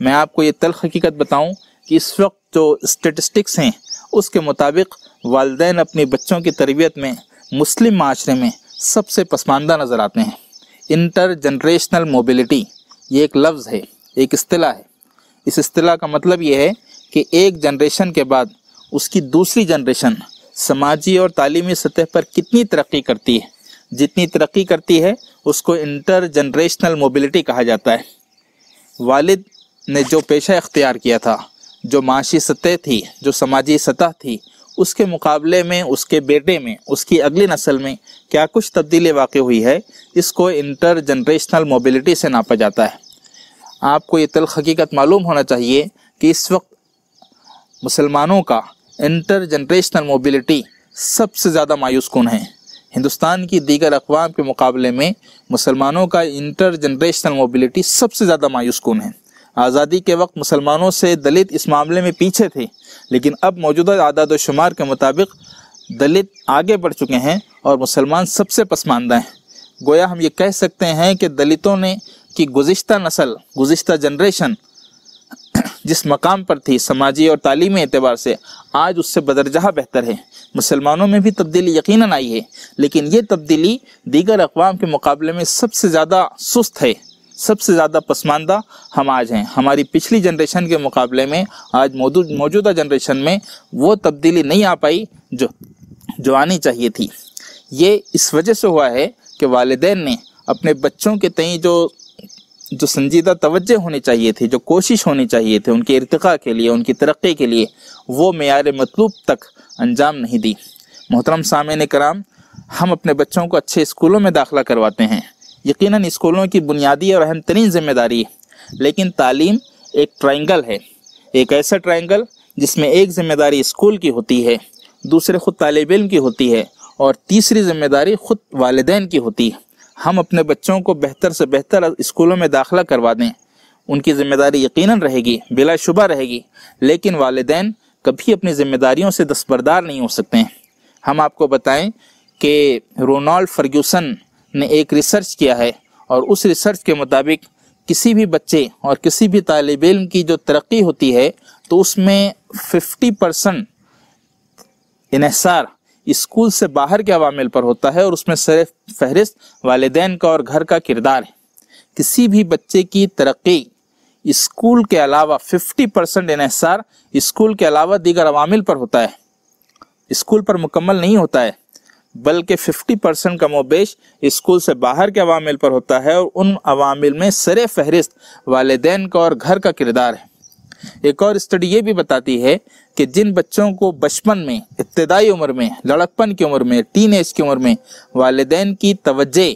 میں آپ کو یہ تلخ حقیقت بتاؤں کہ اس وقت جو اسٹیٹسٹکس ہیں اس کے مطابق والدین اپنی بچوں کی تربیت میں مسلم معاشرے میں سب سے پسماندہ نظر آتے ہیں۔ انٹر جنریشنل موبلٹی یہ ایک لفظ ہے، ایک اصطلاح ہے۔ اس اصطلاح کا مطلب یہ ہے کہ ایک جنریشن کے بعد اس کی دوسری جنریشن سماجی اور تعلیمی سطح پر کتنی ترقی کرتی ہے، جتنی ترقی کرتی ہے اس کو انٹر جنریشنل موبلٹی کہا جاتا ہے۔ والد نے جو پیشہ اختیار کیا تھا، جو معاشی سطح تھی، جو سماجی سطح تھی، اس کے مقابلے میں اس کے بیٹے میں، اس کی اگلی نسل میں کیا کچھ تبدیلی واقع ہوئی ہے، اس کو انٹر جنریشنل موبلٹی سے ناپا جاتا ہے۔ آپ کو یہ تلخ حقیقت معلوم ہونا چاہیے کہ اس وقت مسلمانوں کا انٹر جنریشنل موبلٹی سب سے زیادہ مایوس کن ہے۔ ہندوستان کی دیگر اقوام کے مقابلے میں مسلمانوں کا انٹر جنریشنل موبلٹی سب سے زیادہ مایوس کن ہے۔ آزادی کے وقت مسلمانوں سے دلت اس معاملے میں پیچھے تھے، لیکن اب موجودہ اعداد و شمار کے مطابق دلت آگے بڑھ چکے ہیں اور مسلمان سب سے پسماندہ ہیں۔ گویا ہم یہ کہہ سکتے ہیں کہ دلتوں نے کی گزشتہ نسل، گزشتہ جنریشن جس مقام پر تھی سماجی اور تعلیمی اعتبار سے، آج اس سے بدرجہ بہتر ہے۔ مسلمانوں میں بھی تبدیلی یقیناً آئی ہے، لیکن یہ تبدیلی دیگر اقوام کے مقابلے میں سب سے زیادہ سست ہے، سب سے زیادہ پسماندہ ہم آج ہیں۔ ہماری پچھلی جنریشن کے مقابلے میں آج موجودہ جنریشن میں وہ تبدیلی نہیں آ پائی جو آنی چاہیے تھی۔ یہ اس وجہ سے ہوا ہے کہ والدین نے اپنے بچوں کے تئیں جو سنجیدہ توجہ ہونی چاہیے تھی، جو کوشش ہونی چاہیے تھی ان کے ارتقاء کے لیے، ان کی ترقی کے لیے، وہ معیار مطلوب تک انجام نہیں دی۔ محترم سامعین کرام، ہم اپنے بچوں کو اچھے اسکولوں میں داخلہ کرواتے ہیں، یقیناً اسکولوں کی بنیادی اور اہم ترین ذمہ داری ہے، لیکن تعلیم ایک ٹرائنگل ہے، ایک ایسا ٹرائنگل جس میں ایک ذمہ داری اسکول کی ہوتی ہے، دوسرے خود طالب علم کی ہوتی ہے، اور تیسری ذمہ داری خود والدین کی ہوتی ہے۔ ہم اپنے بچوں کو بہتر سے بہتر اسکولوں میں داخلہ کروا دیں، ان کی ذمہ داری یقیناً رہے گی، بلا شبہ رہے گی، لیکن والدین کبھی اپنی ذمہ داریوں سے دستبردار نہیں ہو سکتے ہیں۔ ہم آپ کو بتائیں کہ رونالڈ فرگوسن نے ایک ریسرچ کیا ہے، اور اس ریسرچ کے مطابق کسی بھی بچے اور کسی بھی طالب علم کی جو ترقی ہوتی ہے تو اس میں 50% انحصار اسکول سے باہر کے عوامل پر ہوتا ہے، اور اس میں سر فہرست والدین کا اور گھر کا کردار ہے۔ کسی بھی بچے کی ترقی اسکول کے علاوہ 50% انحصار اسکول کے علاوہ دیگر عوامل پر ہوتا ہے، اسکول پر مکمل نہیں ہوتا ہے، بلکہ 50% کم و بیش اسکول سے باہر کے عوامل پر ہوتا ہے، اور ان عوامل میں سر فہرست والدین کا اور گھر کا کردار ہے۔ ایک اور اسٹڈی یہ بھی بتاتی ہے کہ جن بچوں کو بچپن میں، ابتدائی عمر میں، لڑکپن کی عمر میں، ٹین ایج کی عمر میں والدین کی توجہ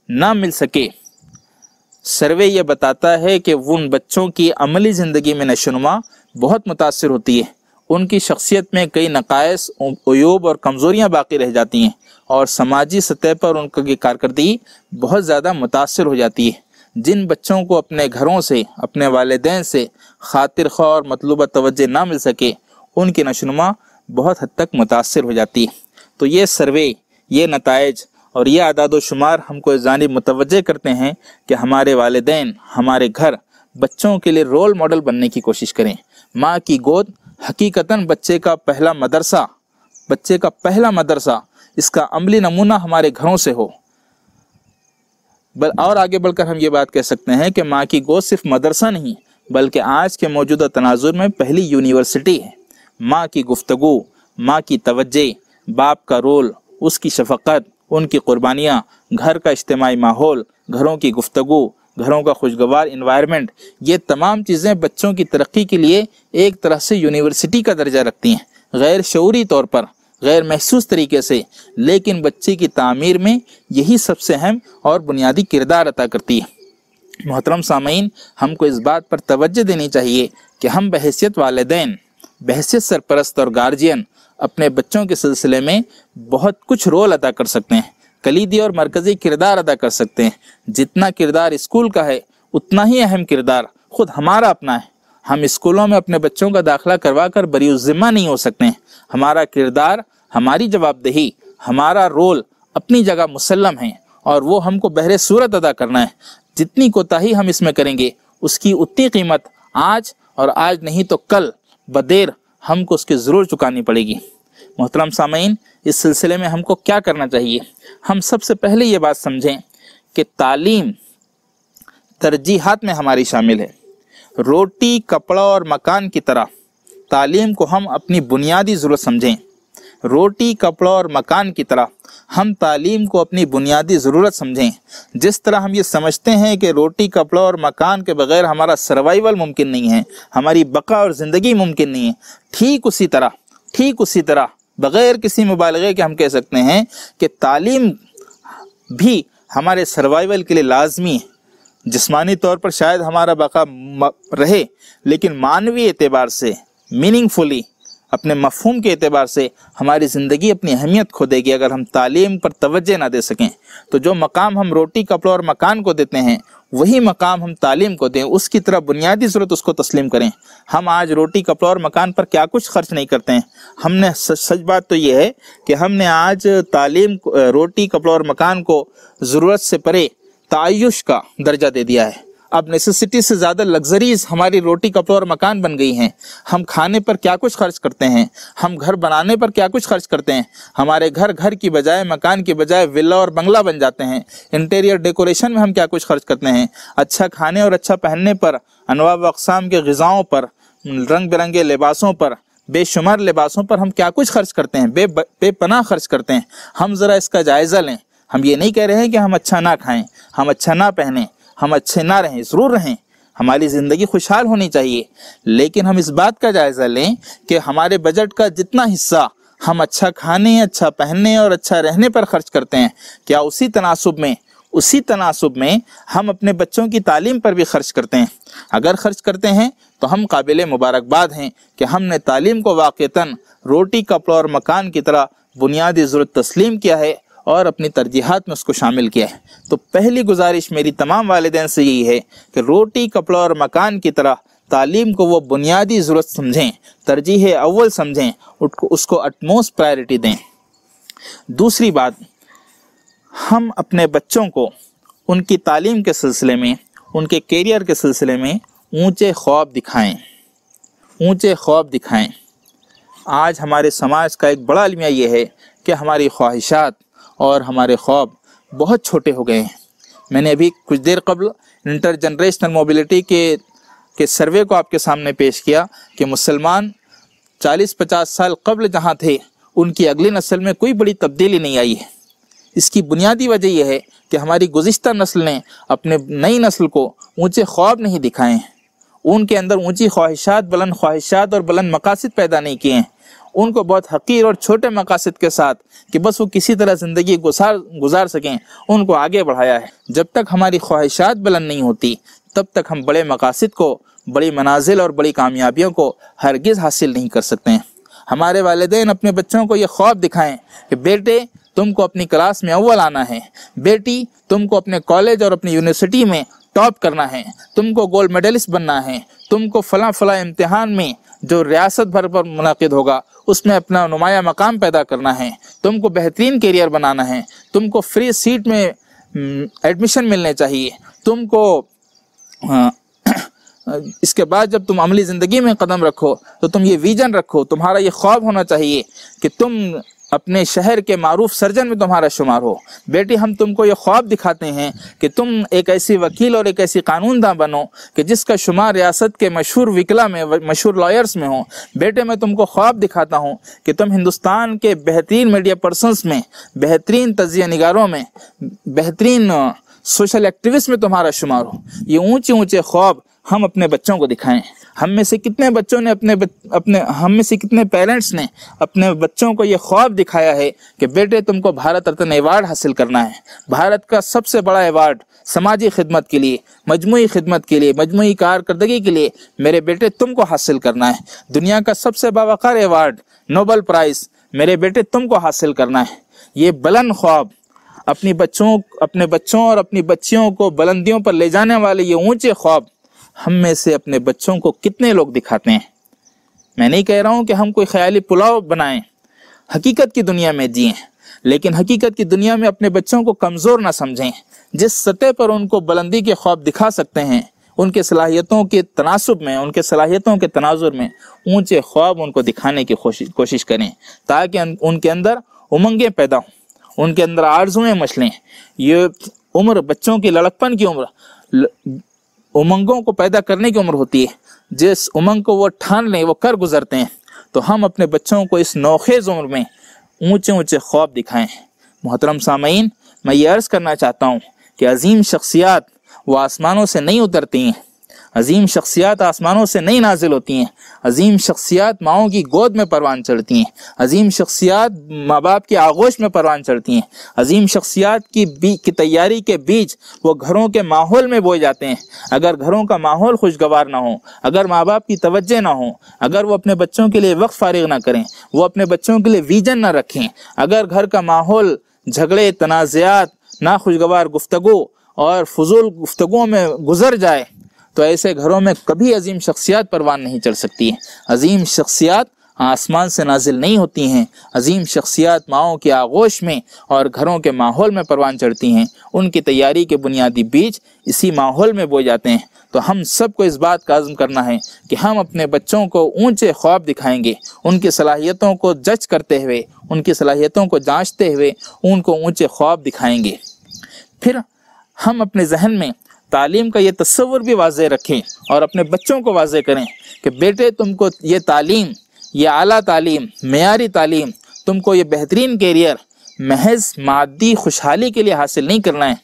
نہ مل سکے، سروے یہ بتاتا ہے کہ ان بچوں کی عملی زندگی میں نشوونما بہت متاثر ہوتی ہے، ان کی شخصیت میں کئی نقائص، عیوب اور کمزوریاں باقی رہ جاتی ہیں، اور سماجی سطح پر ان کی کارکردگی بہت زیادہ متاثر ہو جاتی ہے۔ جن بچوں کو اپنے گھروں سے، اپنے والدین سے خاطر خواہ اور مطلوبہ توجہ نہ مل سکے، ان کی نشوونما بہت حد تک متاثر ہو جاتی ہے۔ تو یہ سروے، یہ نتائج اور یہ اعداد و شمار ہم کو اس جانب متوجہ کرتے ہیں کہ ہمارے والدین، ہمارے گھر بچوں کے لیے رول ماڈل بننے کی کوشش کریں۔ ماں کی گود حقیقتاً بچے کا پہلا مدرسہ، اس کا عملی نمونہ ہمارے گھروں سے ہو۔ اور آگے بڑھ کر ہم یہ بات کہہ سکتے ہیں کہ ماں کی گود صرف مدرسہ نہیں، بلکہ آج کے موجودہ تناظر میں پہلی یونیورسٹی ہے۔ ماں کی گفتگو، ماں کی توجہ، باپ کا رول، اس کی شفقت، ان کی قربانیاں، گھر کا اجتماعی ماحول، گھروں کی گفتگو، گھروں کا خوشگوار انوائرمنٹ، یہ تمام چیزیں بچوں کی ترقی کے لیے ایک طرح سے یونیورسٹی کا درجہ رکھتی ہیں، غیر شعوری طور پر، غیر محسوس طریقے سے، لیکن بچے کی تعمیر میں یہی سب سے اہم اور بنیادی کردار ادا کرتی ہے۔ محترم سامعین، ہم کو اس بات پر توجہ دینی چاہیے کہ ہم بحیثیت والدین، بحیثیت سرپرست اور گارجین اپنے بچوں کے سلسلے میں بہت کچھ رول ادا کر سکتے ہیں، کلیدی اور مرکزی کردار ادا کر سکتے ہیں۔ جتنا کردار اسکول کا ہے اتنا ہی اہم کردار خود ہمارا اپنا ہے۔ ہم اسکولوں میں اپنے بچوں کا داخلہ کروا کر بری الذمہ نہیں ہو سکتے ہیں۔ ہمارا کردار، ہماری جواب دہی، ہمارا رول اپنی جگہ مسلم ہے، اور وہ ہم کو بہر صورت ادا کرنا ہے۔ جتنی کوتاہی ہم اس میں کریں گے اس کی اتنی قیمت آج اور آج نہیں تو کل بدیر ہم کو اس کی ضرور چکانی پڑے گی۔ محترم سامعین، اس سلسلے میں ہم کو کیا کرنا چاہیے؟ ہم سب سے پہلے یہ بات سمجھیں کہ تعلیم ترجیحات میں ہماری شامل ہے۔ روٹی، کپڑا اور مکان کی طرح تعلیم کو ہم اپنی بنیادی ضرورت سمجھیں۔ روٹی، کپڑا اور مکان کی طرح ہم تعلیم کو اپنی بنیادی ضرورت سمجھیں۔ جس طرح ہم یہ سمجھتے ہیں کہ روٹی، کپڑا اور مکان کے بغیر ہمارا سروائیول ممکن نہیں ہے، ہماری بقا اور زندگی ممکن نہیں ہے، ٹھیک اسی طرح بغیر کسی مبالغے کے ہم کہہ سکتے ہیں کہ تعلیم بھی ہمارے سروائیول کے لیے لازمی ہے۔ جسمانی طور پر شاید ہمارا بقا رہے، لیکن معنوی اعتبار سے، میننگ فلی، اپنے مفہوم کے اعتبار سے ہماری زندگی اپنی اہمیت کھو دے گی اگر ہم تعلیم پر توجہ نہ دے سکیں۔ تو جو مقام ہم روٹی، کپڑا اور مکان کو دیتے ہیں وہی مقام ہم تعلیم کو دیں، اس کی طرح بنیادی ضرورت اس کو تسلیم کریں۔ ہم آج روٹی، کپڑا اور مکان پر کیا کچھ خرچ نہیں کرتے ہیں۔ ہم نے سچ بات تو یہ ہے کہ ہم نے آج تعلیم، روٹی، کپڑا اور مکان کو ضرورت سے پرے تعیش کا درجہ دے دیا ہے۔ اب نیسیسٹی سے زیادہ لگژریز ہماری روٹی، کپڑا اور مکان بن گئی ہیں۔ ہم کھانے پر کیا کچھ خرچ کرتے ہیں، ہم گھر بنانے پر کیا کچھ خرچ کرتے ہیں۔ ہمارے گھر کی بجائے، مکان کی بجائے ولا اور بنگلہ بن جاتے ہیں۔ انٹیریئر ڈیکوریشن میں ہم کیا کچھ خرچ کرتے ہیں، اچھا کھانے اور اچھا پہننے پر، انواع و اقسام کے غذاؤں پر، رنگ برنگے لباسوں پر، بے شمار لباسوں پر ہم کیا کچھ خرچ کرتے ہیں، بے پناہ خرچ کرتے ہیں۔ ہم ذرا اس کا جائزہ لیں۔ ہم یہ نہیں کہہ رہے ہیں کہ ہم اچھا نہ کھائیں، ہم اچھا نہ پہنیں، ہم اچھے نہ رہیں، ضرور رہیں، ہماری زندگی خوشحال ہونی چاہیے، لیکن ہم اس بات کا جائزہ لیں کہ ہمارے بجٹ کا جتنا حصہ ہم اچھا کھانے، اچھا پہننے اور اچھا رہنے پر خرچ کرتے ہیں، کیا اسی تناسب میں ہم اپنے بچوں کی تعلیم پر بھی خرچ کرتے ہیں؟ اگر خرچ کرتے ہیں تو ہم قابل مبارکباد ہیں کہ ہم نے تعلیم کو واقعتاً روٹی، کپڑا اور مکان کی طرح بنیادی ضرورت تسلیم کیا ہے اور اپنی ترجیحات میں اس کو شامل کیا ہے۔ تو پہلی گزارش میری تمام والدین سے یہی ہے کہ روٹی، کپڑا اور مکان کی طرح تعلیم کو وہ بنیادی ضرورت سمجھیں، ترجیح اول سمجھیں، اس کو اٹموسٹ پرائرٹی دیں۔ دوسری بات، ہم اپنے بچوں کو ان کی تعلیم کے سلسلے میں، ان کے کیریئر کے سلسلے میں اونچے خواب دکھائیں۔ آج ہمارے سماج کا ایک بڑا المیہ یہ ہے کہ ہماری خواہشات اور ہمارے خواب بہت چھوٹے ہو گئے ہیں۔ میں نے ابھی کچھ دیر قبل انٹر جنریشنل موبلٹی کے سروے کو آپ کے سامنے پیش کیا کہ مسلمان 40-50 سال قبل جہاں تھے ان کی اگلی نسل میں کوئی بڑی تبدیلی نہیں آئی ہے۔ اس کی بنیادی وجہ یہ ہے کہ ہماری گزشتہ نسل نے اپنے نئی نسل کو اونچے خواب نہیں دکھائے ہیں، ان کے اندر اونچی خواہشات، بلند خواہشات اور بلند مقاصد پیدا نہیں کیے ہیں۔ ان کو بہت حقیر اور چھوٹے مقاصد کے ساتھ کہ بس وہ کسی طرح زندگی گزار سکیں، ان کو آگے بڑھایا ہے۔ جب تک ہماری خواہشات بلند نہیں ہوتی تب تک ہم بڑے مقاصد کو، بڑی منازل اور بڑی کامیابیوں کو ہرگز حاصل نہیں کر سکتے ہیں۔ ہمارے والدین اپنے بچوں کو یہ خواب دکھائیں کہ بیٹے تم کو اپنی کلاس میں اول آنا ہے، بیٹی تم کو اپنے کالج اور اپنی یونیورسٹی میں ٹاپ کرنا ہے، تم کو گولڈ میڈلسٹ بننا ہے، تم کو فلاں امتحان میں جو ریاست بھر پر منعقد ہوگا اس میں اپنا نمایاں مقام پیدا کرنا ہے، تم کو بہترین کیریئر بنانا ہے، تم کو فری سیٹ میں ایڈمیشن ملنے چاہیے، تم کو اس کے بعد جب تم عملی زندگی میں قدم رکھو تو تم یہ ویژن رکھو، تمہارا یہ خواب ہونا چاہیے کہ تم اپنے شہر کے معروف سرجن میں تمہارا شمار ہو۔ بیٹی ہم تم کو یہ خواب دکھاتے ہیں کہ تم ایک ایسی وکیل اور ایک ایسی قانون داں بنو کہ جس کا شمار ریاست کے مشہور وکلا میں، مشہور لائرز میں ہو۔ بیٹے میں تم کو خواب دکھاتا ہوں کہ تم ہندوستان کے بہترین میڈیا پرسنز میں، بہترین تجزیہ نگاروں میں، بہترین سوشل ایکٹیوسٹ میں تمہارا شمار ہو۔ یہ اونچے اونچے خواب ہم اپنے بچوں کو دکھائیں۔ ہم میں سے کتنے بچوں نے ہم میں سے کتنے پیرنٹس نے اپنے بچوں کو یہ خواب دکھایا ہے کہ بیٹے تم کو بھارت رتن ایوارڈ حاصل کرنا ہے، بھارت کا سب سے بڑا ایوارڈ سماجی خدمت کے لیے، مجموعی خدمت کے لیے، مجموعی کارکردگی کے لیے میرے بیٹے تم کو حاصل کرنا ہے، دنیا کا سب سے باوقار ایوارڈ نوبل پرائز میرے بیٹے تم کو حاصل کرنا ہے۔ یہ بلند خواب اپنے بچوں اور اپنی بچیوں کو بلندیوں پر لے جانے والے یہ اونچے خواب ہم میں سے اپنے بچوں کو کتنے لوگ دکھاتے ہیں؟ میں نہیں کہہ رہا ہوں کہ ہم کوئی خیالی پلاؤ بنائیں، حقیقت کی دنیا میں جئیں، لیکن حقیقت کی دنیا میں اپنے بچوں کو کمزور نہ سمجھیں۔ جس سطح پر ان کو بلندی کے خواب دکھا سکتے ہیں ان کے صلاحیتوں کے تناسب میں، ان کے صلاحیتوں کے تناظر میں اونچے خواب ان کو دکھانے کی کوشش کریں، تاکہ ان کے اندر امنگیں پیدا ہوں، ان کے اندر آرزویں مچلیں۔ یہ عمر بچوں کی لڑکپن کی عمر امنگوں کو پیدا کرنے کی عمر ہوتی ہے، جس امنگ کو وہ ٹھان لیں وہ کر گزرتے ہیں۔ تو ہم اپنے بچوں کو اس نوخیز عمر میں اونچے اونچے خواب دکھائیں۔ محترم سامعین، میں یہ عرض کرنا چاہتا ہوں کہ عظیم شخصیات وہ آسمانوں سے نہیں اترتی ہیں، عظیم شخصیات آسمانوں سے نہیں نازل ہوتی ہیں، عظیم شخصیات ماؤں کی گود میں پروان چڑھتی ہیں، عظیم شخصیات ماں باپ کے آغوش میں پروان چڑھتی ہیں، عظیم شخصیات کی تیاری کے بیج وہ گھروں کے ماحول میں بوئے جاتے ہیں۔ اگر گھروں کا ماحول خوشگوار نہ ہو، اگر ماں باپ کی توجہ نہ ہو، اگر وہ اپنے بچوں کے لیے وقت فارغ نہ کریں، وہ اپنے بچوں کے لیے ویژن نہ رکھیں، اگر گھر کا ماحول جھگڑے، تنازعات، ناخوشگوار گفتگو اور فضول گفتگوؤں میں گزر جائے، تو ایسے گھروں میں کبھی عظیم شخصیات پروان نہیں چڑھ سکتی ہیں۔ عظیم شخصیات آسمان سے نازل نہیں ہوتی ہیں، عظیم شخصیات ماؤں کے آغوش میں اور گھروں کے ماحول میں پروان چڑھتی ہیں۔ ان کی تیاری کے بنیادی بیج اسی ماحول میں بوئے جاتے ہیں۔ تو ہم سب کو اس بات کا عزم کرنا ہے کہ ہم اپنے بچوں کو اونچے خواب دکھائیں گے، ان کی صلاحیتوں کو جج کرتے ہوئے، ان کی صلاحیتوں کو جانچتے ہوئے ان کو اونچے خواب دکھائیں گے۔ پھر ہم اپنے ذہن میں تعلیم کا یہ تصور بھی واضح رکھیں اور اپنے بچوں کو واضح کریں کہ بیٹے تم کو یہ تعلیم، یہ اعلیٰ تعلیم، معیاری تعلیم، تم کو یہ بہترین کیریئر محض مادی خوشحالی کے لیے حاصل نہیں کرنا ہے۔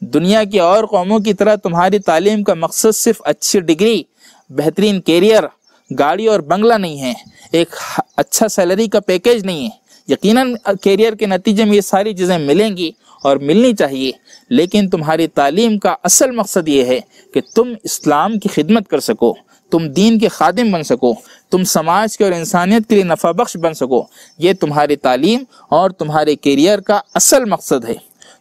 دنیا کی اور قوموں کی طرح تمہاری تعلیم کا مقصد صرف اچھی ڈگری، بہترین کیریئر، گاڑی اور بنگلہ نہیں ہے، ایک اچھا سیلری کا پیکیج نہیں ہے۔ یقیناً کیریئر کے نتیجے میں یہ ساری چیزیں ملیں گی اور ملنی چاہیے، لیکن تمہاری تعلیم کا اصل مقصد یہ ہے کہ تم اسلام کی خدمت کر سکو، تم دین کے خادم بن سکو، تم سماج کے اور انسانیت کے لیے نفع بخش بن سکو۔ یہ تمہاری تعلیم اور تمہارے کیریئر کا اصل مقصد ہے۔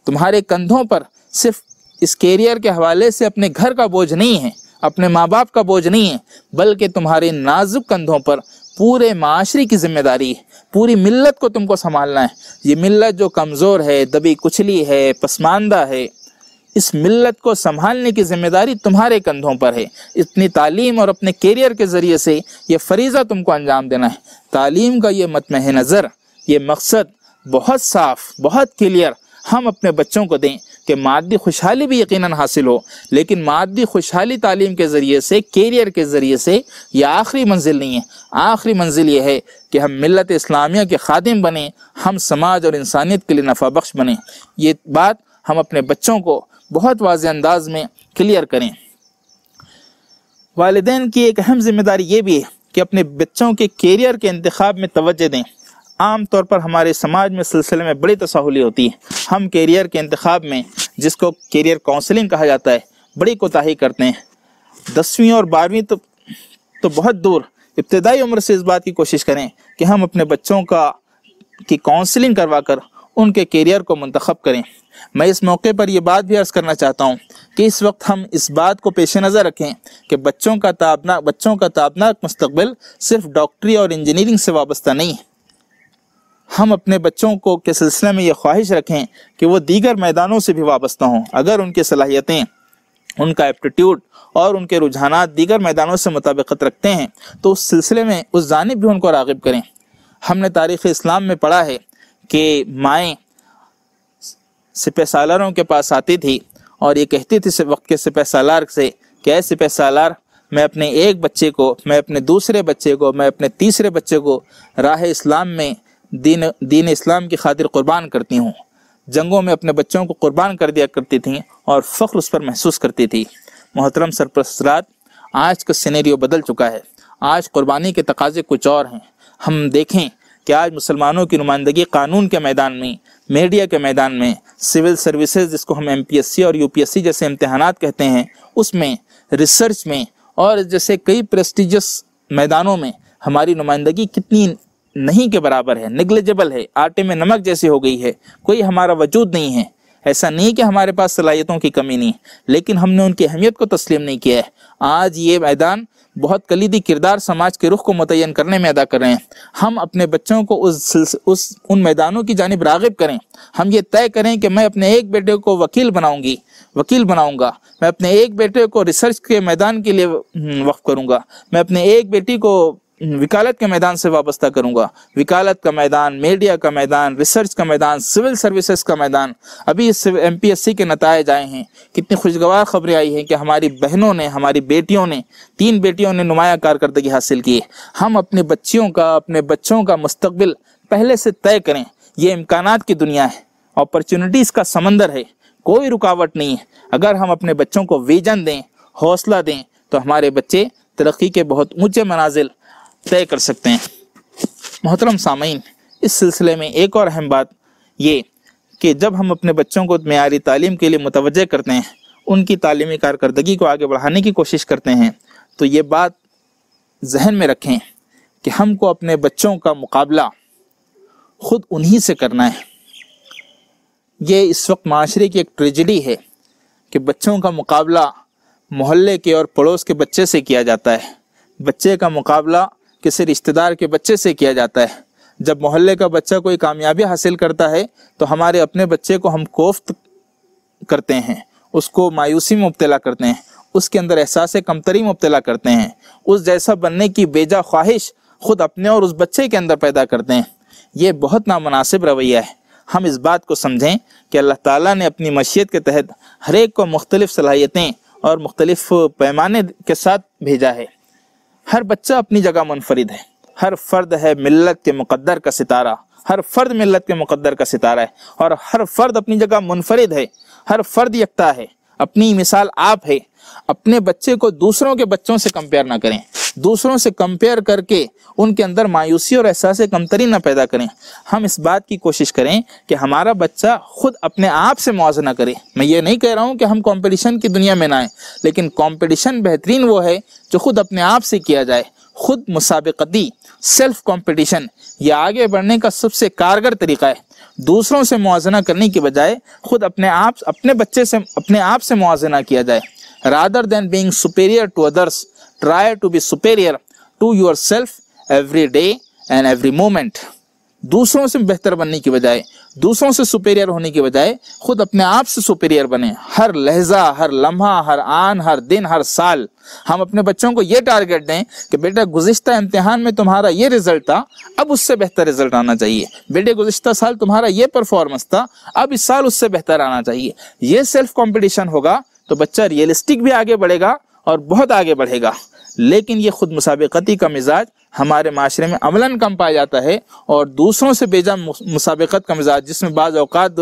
تمہارے کندھوں پر صرف اس کیریئر کے حوالے سے اپنے گھر کا بوجھ نہیں ہے، اپنے ماں باپ کا بوجھ نہیں ہے، بلکہ تمہارے نازک کندھوں پر پورے معاشرے کی ذمہ داری ہے، پوری ملت کو تم کو سنبھالنا ہے۔ یہ ملت جو کمزور ہے، دبی کچلی ہے، پسماندہ ہے، اس ملت کو سنبھالنے کی ذمہ داری تمہارے کندھوں پر ہے۔ اپنی تعلیم اور اپنے کیریئر کے ذریعے سے یہ فریضہ تم کو انجام دینا ہے۔ تعلیم کا یہ مطمع نظر، یہ مقصد بہت صاف، بہت کلیئر ہم اپنے بچوں کو دیں کہ مادی خوشحالی بھی یقیناً حاصل ہو، لیکن مادی خوشحالی تعلیم کے ذریعے سے، کیریئر کے ذریعے سے یہ آخری منزل نہیں ہے۔ آخری منزل یہ ہے کہ ہم ملت اسلامیہ کے خادم بنیں، ہم سماج اور انسانیت کے لیے نفع بخش بنیں۔ یہ بات ہم اپنے بچوں کو بہت واضح انداز میں کلیئر کریں۔ والدین کی ایک اہم ذمہ داری یہ بھی ہے کہ اپنے بچوں کے کیریئر کے انتخاب میں توجہ دیں۔ عام طور پر ہمارے سماج میں سلسلے میں بڑی تساہلی ہوتی ہے، ہم کیریئر کے انتخاب میں، جس کو کیریئر کاؤنسلنگ کہا جاتا ہے، بڑی کوتاہی کرتے ہیں۔ 10ویں اور 12ویں تو بہت دور، ابتدائی عمر سے اس بات کی کوشش کریں کہ ہم اپنے بچوں کی کاؤنسلنگ کروا کر ان کے کیریئر کو منتخب کریں۔ میں اس موقع پر یہ بات بھی عرض کرنا چاہتا ہوں کہ اس وقت ہم اس بات کو پیش نظر رکھیں کہ بچوں کا تابناک مستقبل صرف ڈاکٹری اور انجینئرنگ سے وابستہ نہیں ہے۔ ہم اپنے بچوں کو کے سلسلے میں یہ خواہش رکھیں کہ وہ دیگر میدانوں سے بھی وابستہ ہوں۔ اگر ان کی صلاحیتیں، ان کا ایپٹیٹیوڈ اور ان کے رجحانات دیگر میدانوں سے مطابقت رکھتے ہیں تو اس سلسلے میں اس جانب بھی ان کو راغب کریں۔ ہم نے تاریخ اسلام میں پڑھا ہے کہ مائیں سپہ سالاروں کے پاس آتی تھی اور یہ کہتی تھی وقت کے سپہ سالار سے کہ اے سپہ سالار، میں اپنے ایک بچے کو، میں اپنے دوسرے بچے کو، میں اپنے تیسرے بچے کو راہ اسلام میں دین اسلام کی خاطر قربان کرتی ہوں۔ جنگوں میں اپنے بچوں کو قربان کر دیا کرتی تھیں اور فخر اس پر محسوس کرتی تھی۔ محترم سرپرست حضرات، آج کا سینیریو بدل چکا ہے۔ آج قربانی کے تقاضے کچھ اور ہیں۔ ہم دیکھیں کہ آج مسلمانوں کی نمائندگی قانون کے میدان میں، میڈیا کے میدان میں، سول سروسز جس کو ہم MPSC اور UPSC جیسے امتحانات کہتے ہیں، اس میں، ریسرچ میں اور جیسے کئی پریسٹیجس میدانوں میں ہماری نمائندگی کتنی نہیں کے برابر ہے، نیگلیجبل ہے، آٹے میں نمک جیسی ہو گئی ہے، کوئی ہمارا وجود نہیں ہے۔ ایسا نہیں کہ ہمارے پاس صلاحیتوں کی کمی نہیں، لیکن ہم نے ان کی اہمیت کو تسلیم نہیں کیا ہے۔ آج یہ میدان بہت کلیدی کردار سماج کے رخ کو متعین کرنے میں ادا کر رہے ہیں۔ ہم اپنے بچوں کو ان میدانوں کی جانب راغب کریں۔ ہم یہ طے کریں کہ میں اپنے ایک بیٹے کو وکیل بناؤں گی، وکیل بناؤں گا، میں اپنے ایک بیٹے کو ریسرچ کے میدان کے لیے وقف کروں گا، میں اپنے ایک بیٹی کو وکالت کے میدان سے وابستہ کروں گا۔ وکالت کا میدان، میڈیا کا میدان، ریسرچ کا میدان، سول سروسز کا میدان۔ ابھی اس MPSC کے نتائج آئے ہیں، کتنی خوشگوار خبریں آئی ہیں کہ ہماری بہنوں نے، ہماری بیٹیوں نے، 3 بیٹیوں نے نمایاں کارکردگی حاصل کی۔ ہم اپنے بچیوں کا، اپنے بچوں کا مستقبل پہلے سے طے کریں۔ یہ امکانات کی دنیا ہے، اپرچونٹیز کا سمندر ہے، کوئی رکاوٹ نہیں ہے۔ اگر ہم اپنے بچوں کو ویژن دیں، حوصلہ دیں، تو ہمارے بچے ترقی کے بہت اونچے منازل طے کر سکتے ہیں۔ محترم سامعین، اس سلسلے میں ایک اور اہم بات یہ کہ جب ہم اپنے بچوں کو معیاری تعلیم کے لیے متوجہ کرتے ہیں، ان کی تعلیمی کارکردگی کو آگے بڑھانے کی کوشش کرتے ہیں، تو یہ بات ذہن میں رکھیں کہ ہم کو اپنے بچوں کا مقابلہ خود انہی سے کرنا ہے۔ یہ اس وقت معاشرے کی ایک ٹریجڈی ہے کہ بچوں کا مقابلہ محلے کے اور پڑوس کے بچے سے کیا جاتا ہے، بچے کا مقابلہ کسی رشتہ دار کے بچے سے کیا جاتا ہے۔ جب محلے کا بچہ کوئی کامیابی حاصل کرتا ہے تو ہمارے اپنے بچے کو ہم کوفت کرتے ہیں، اس کو مایوسی میں مبتلا کرتے ہیں، اس کے اندر احساس کمتری مبتلا کرتے ہیں، اس جیسا بننے کی بیجا خواہش خود اپنے اور اس بچے کے اندر پیدا کرتے ہیں۔ یہ بہت نامناسب رویہ ہے۔ ہم اس بات کو سمجھیں کہ اللہ تعالیٰ نے اپنی مشیت کے تحت ہر ایک کو مختلف صلاحیتیں اور مختلف پیمانے کے ساتھ بھیجا ہے۔ ہر بچہ اپنی جگہ منفرد ہے، ہر فرد ہے ملت کے مقدر کا ستارہ، ہر فرد ملت کے مقدر کا ستارہ ہے، اور ہر فرد اپنی جگہ منفرد ہے، ہر فرد یکتا ہے، اپنی مثال آپ ہے۔ اپنے بچے کو دوسروں کے بچوں سے کمپیئر نہ کریں، دوسروں سے کمپیئر کر کے ان کے اندر مایوسی اور احساس کمتری نہ پیدا کریں۔ ہم اس بات کی کوشش کریں کہ ہمارا بچہ خود اپنے آپ سے موازنہ کرے۔ میں یہ نہیں کہہ رہا ہوں کہ ہم کمپٹیشن کی دنیا میں نہ آئیں، لیکن کمپٹیشن بہترین وہ ہے جو خود اپنے آپ سے کیا جائے۔ خود مسابقتی سیلف کمپٹیشن یہ آگے بڑھنے کا سب سے کارگر طریقہ ہے۔ دوسروں سے موازنہ کرنے کی بجائے خود اپنے بچے سے، اپنے آپ سے موازنہ کیا جائے۔ rather than being superior to others, try to be superior to yourself every day and every moment۔ دوسروں سے بہتر بننے کی بجائے، دوسروں سے سپیریئر ہونے کی بجائے خود اپنے آپ سے سپیریئر بنیں۔ ہر لہجہ، ہر لمحہ، ہر آن، ہر دن، ہر سال ہم اپنے بچوں کو یہ ٹارگٹ دیں کہ بیٹا گزشتہ امتحان میں تمہارا یہ رزلٹ تھا، اب اس سے بہتر رزلٹ آنا چاہیے۔ بیٹے گزشتہ سال تمہارا یہ پرفارمنس تھا، اب اس سال اس سے بہتر آنا چاہیے۔ یہ سیلف کمپٹیشن ہوگا تو بچہ ریئلسٹک بھی آگے بڑھے گا اور بہت آگے بڑھے گا۔ لیکن یہ خود مسابقتی کا مزاج ہمارے معاشرے میں عملاً کم پایا جاتا ہے، اور دوسروں سے بیجا مسابقت کا مزاج، جس میں بعض اوقات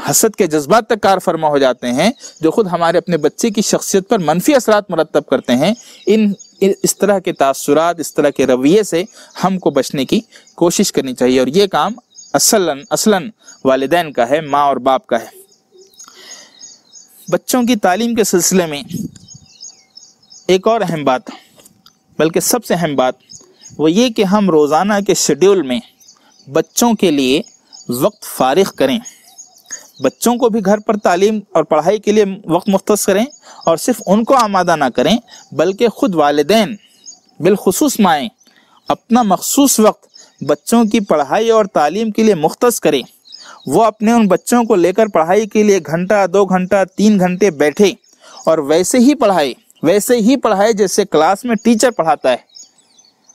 حسد کے جذبات تک کار فرما ہو جاتے ہیں، جو خود ہمارے اپنے بچے کی شخصیت پر منفی اثرات مرتب کرتے ہیں، اس طرح کے تاثرات، اس طرح کے رویے سے ہم کو بچنے کی کوشش کرنی چاہیے۔ اور یہ کام اصلاً والدین کا ہے، ماں اور باپ کا ہے۔ بچوں کی تعلیم کے سلسلے میں ایک اور اہم بات، بلکہ سب سے اہم بات، وہ یہ کہ ہم روزانہ کے شیڈیول میں بچوں کے لیے وقت فارغ کریں۔ بچوں کو بھی گھر پر تعلیم اور پڑھائی کے لیے وقت مختص کریں، اور صرف ان کو آمادہ نہ کریں بلکہ خود والدین، بالخصوص مائیں، اپنا مخصوص وقت بچوں کی پڑھائی اور تعلیم کے لیے مختص کریں۔ وہ اپنے ان بچوں کو لے کر پڑھائی کے لیے گھنٹہ، 2 گھنٹہ، 3 گھنٹے بیٹھے، اور ویسے ہی پڑھائے جیسے کلاس میں ٹیچر پڑھاتا ہے۔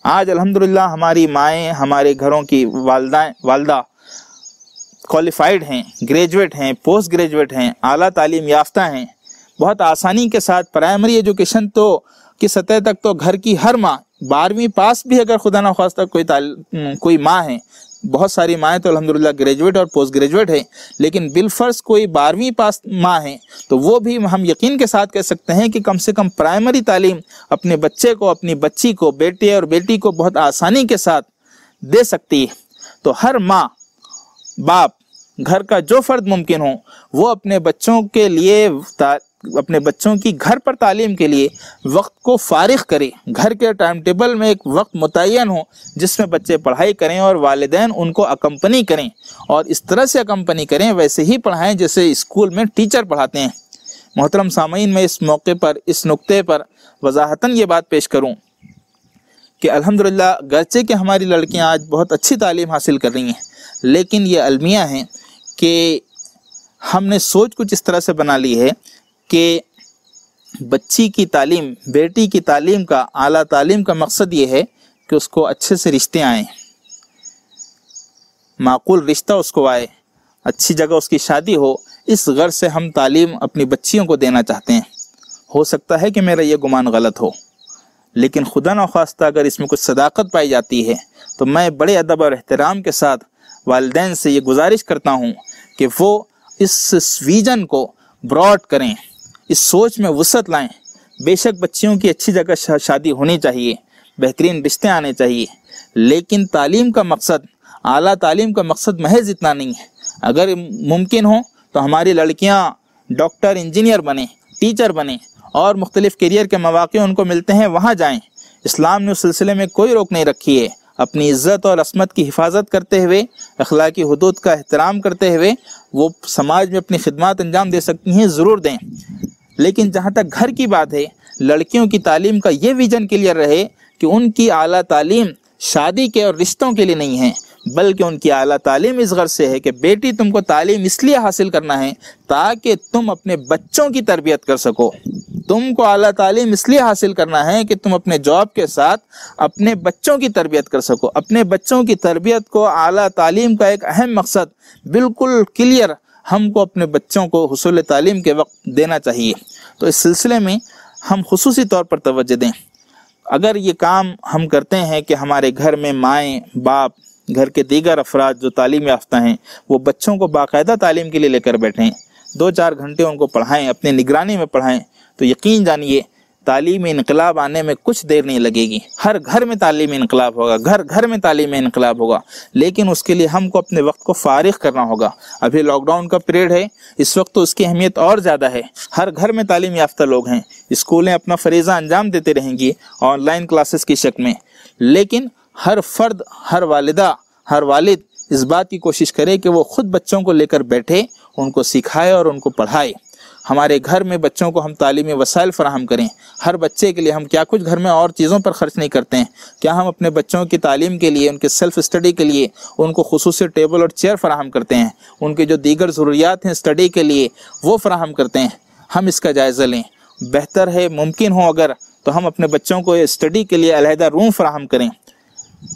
آج الحمدللہ ہماری مائیں، ہمارے گھروں کی والدہ کوالیفائڈ ہیں، گریجویٹ ہیں، پوسٹ گریجویٹ ہیں، اعلیٰ تعلیم یافتہ ہیں۔ بہت آسانی کے ساتھ پرائمری ایجوکیشن کی سطح تک تو گھر کی ہر ماں، 12ویں پاس بھی اگر خدا نخواستہ کوئی ماں ہے، بہت ساری مائیں تو الحمدللہ گریجویٹ اور پوسٹ گریجویٹ ہیں، لیکن بالفرض کوئی 12ویں پاس ماں ہیں تو وہ بھی ہم یقین کے ساتھ کہہ سکتے ہیں کہ کم سے کم پرائمری تعلیم اپنے بچے کو، اپنی بچی کو، بیٹے اور بیٹی کو بہت آسانی کے ساتھ دے سکتی ہے۔ تو ہر ماں، باپ، گھر کا جو فرد ممکن ہو، وہ اپنے بچوں کے لیے، اپنے بچوں کی گھر پر تعلیم کے لیے وقت کو فارغ کرے۔ گھر کے ٹائم ٹیبل میں ایک وقت متعین ہو جس میں بچے پڑھائی کریں، اور والدین ان کو اکمپنی کریں، اور اس طرح سے اکمپنی کریں، ویسے ہی پڑھائیں جیسے اسکول میں ٹیچر پڑھاتے ہیں۔ محترم سامعین، میں اس موقع پر، اس نقطے پر وضاحتاً یہ بات پیش کروں کہ الحمدللہ گرچہ کہ ہماری لڑکیاں آج بہت اچھی تعلیم حاصل کر رہی ہیں، لیکن یہ المیہ ہیں کہ ہم نے سوچ کچھ اس طرح سے بنا لی ہے کہ بچی کی تعلیم، بیٹی کی تعلیم کا، اعلیٰ تعلیم کا مقصد یہ ہے کہ اس کو اچھے سے رشتے آئیں، معقول رشتہ اس کو آئے، اچھی جگہ اس کی شادی ہو۔ اس غرض سے ہم تعلیم اپنی بچیوں کو دینا چاہتے ہیں۔ ہو سکتا ہے کہ میرا یہ گمان غلط ہو، لیکن خدا نخواستہ اگر اس میں کچھ صداقت پائی جاتی ہے تو میں بڑے ادب اور احترام کے ساتھ والدین سے یہ گزارش کرتا ہوں کہ وہ اس ویژن کو براڈ کریں، اس سوچ میں وسعت لائیں۔ بے شک بچیوں کی اچھی جگہ شادی ہونی چاہیے، بہترین رشتے آنے چاہیے، لیکن تعلیم کا مقصد، اعلیٰ تعلیم کا مقصد محض اتنا نہیں ہے۔ اگر ممکن ہو تو ہماری لڑکیاں ڈاکٹر، انجینئر بنیں، ٹیچر بنیں، اور مختلف کیریئر کے مواقع ان کو ملتے ہیں وہاں جائیں۔ اسلام نے اس سلسلے میں کوئی روک نہیں رکھی ہے۔ اپنی عزت اور عصمت کی حفاظت کرتے ہوئے، اخلاقی حدود کا احترام کرتے ہوئے وہ سماج میں اپنی خدمات انجام دے سکتی ہیں، ضرور دیں۔ لیکن جہاں تک گھر کی بات ہے، لڑکیوں کی تعلیم کا یہ ویژن کلیئر رہے کہ ان کی اعلیٰ تعلیم شادی کے اور رشتوں کے لیے نہیں ہے، بلکہ ان کی اعلیٰ تعلیم اس غرض سے ہے کہ بیٹی تم کو تعلیم اس لیے حاصل کرنا ہے تاکہ تم اپنے بچوں کی تربیت کر سکو۔ تم کو اعلیٰ تعلیم اس لیے حاصل کرنا ہے کہ تم اپنے جاب کے ساتھ اپنے بچوں کی تربیت کر سکو۔ اپنے بچوں کی تربیت کو اعلیٰ تعلیم کا ایک اہم مقصد بالکل کلیئر ہم کو اپنے بچوں کو حصول تعلیم کے وقت دینا چاہیے۔ تو اس سلسلے میں ہم خصوصی طور پر توجہ دیں۔ اگر یہ کام ہم کرتے ہیں کہ ہمارے گھر میں مائیں، باپ، گھر کے دیگر افراد جو تعلیم یافتہ ہیں وہ بچوں کو باقاعدہ تعلیم کے لیے لے کر بیٹھیں، 2-4 گھنٹے ان کو پڑھائیں، اپنے نگرانی میں پڑھائیں، تو یقین جانیے تعلیمی انقلاب آنے میں کچھ دیر نہیں لگے گی۔ ہر گھر میں تعلیمی انقلاب ہوگا، گھر گھر میں تعلیمی انقلاب ہوگا، لیکن اس کے لیے ہم کو اپنے وقت کو فارغ کرنا ہوگا۔ ابھی لاک ڈاؤن کا پیریڈ ہے، اس وقت تو اس کی اہمیت اور زیادہ ہے۔ ہر گھر میں تعلیم یافتہ لوگ ہیں، اسکولیں اپنا فریضہ انجام دیتے رہیں گی آن لائن کلاسز کی شکل میں، لیکن ہر فرد، ہر والدہ، ہر والد اس بات کی کوشش کرے کہ وہ خود بچوں کو لے کر بیٹھے، ان کو سکھائے اور ان کو پڑھائے۔ ہمارے گھر میں بچوں کو ہم تعلیمی وسائل فراہم کریں۔ ہر بچے کے لیے ہم کیا کچھ گھر میں اور چیزوں پر خرچ نہیں کرتے ہیں؟ کیا ہم اپنے بچوں کی تعلیم کے لیے، ان کے سیلف اسٹڈی کے لیے ان کو خصوصی ٹیبل اور چیئر فراہم کرتے ہیں؟ ان کی جو دیگر ضروریات ہیں اسٹڈی کے لیے وہ فراہم کرتے ہیں؟ ہم اس کا جائزہ لیں۔ بہتر ہے ممکن ہو اگر تو ہم اپنے بچوں کو اسٹڈی کے لیے علیحدہ روم فراہم کریں۔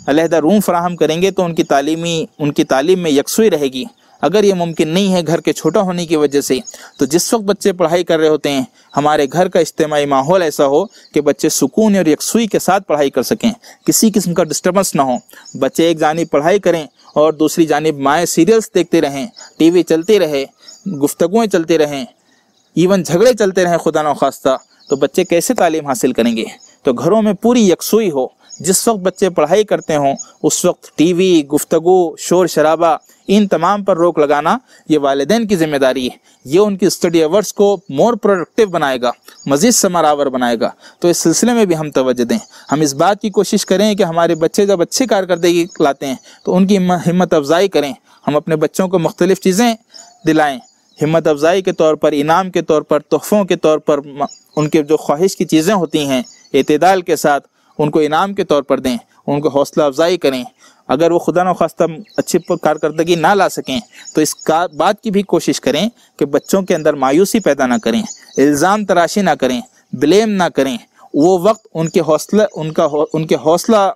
علیحدہ روم فراہم کریں گے تو ان کی تعلیم میں یکسوئی رہے گی۔ اگر یہ ممکن نہیں ہے گھر کے چھوٹا ہونے کی وجہ سے، تو جس وقت بچے پڑھائی کر رہے ہوتے ہیں ہمارے گھر کا اجتماعی ماحول ایسا ہو کہ بچے سکون اور یکسوئی کے ساتھ پڑھائی کر سکیں، کسی قسم کا ڈسٹربنس نہ ہو۔ بچے ایک جانب پڑھائی کریں اور دوسری جانب مائیں سیریلز دیکھتے رہیں، ٹی وی چلتی رہے، گفتگویں چلتے رہیں، ایون جھگڑے چلتے رہیں خدا نخواستہ، تو بچے کیسے تعلیم حاصل کریں گے؟ تو گھروں میں پوری یکسوئی ہو۔ جس وقت بچے پڑھائی کرتے ہوں اس وقت ٹی وی، گفتگو، شور شرابہ، ان تمام پر روک لگانا یہ والدین کی ذمہ داری ہے۔ یہ ان کی اسٹڈی ایورز کو مور پروڈکٹیو بنائے گا، مزید ثمر آور بنائے گا۔ تو اس سلسلے میں بھی ہم توجہ دیں۔ ہم اس بات کی کوشش کریں کہ ہمارے بچے جب اچھی کارکردگی لاتے ہیں تو ان کی ہمت افزائی کریں۔ ہم اپنے بچوں کو مختلف چیزیں دلائیں، ہمت افزائی کے طور پر، انعام کے طور پر، تحفوں کے طور پر، ان کے جو خواہش کی چیزیں ہوتی ہیں اعتدال کے ساتھ ان کو انعام کے طور پر دیں، ان کو حوصلہ افزائی کریں۔ اگر وہ خدا نخواستہ اچھی کارکردگی نہ لا سکیں تو اس بات کی بھی کوشش کریں کہ بچوں کے اندر مایوسی پیدا نہ کریں، الزام تراشی نہ کریں، بلیم نہ کریں۔ وہ وقت ان کے حوصلہ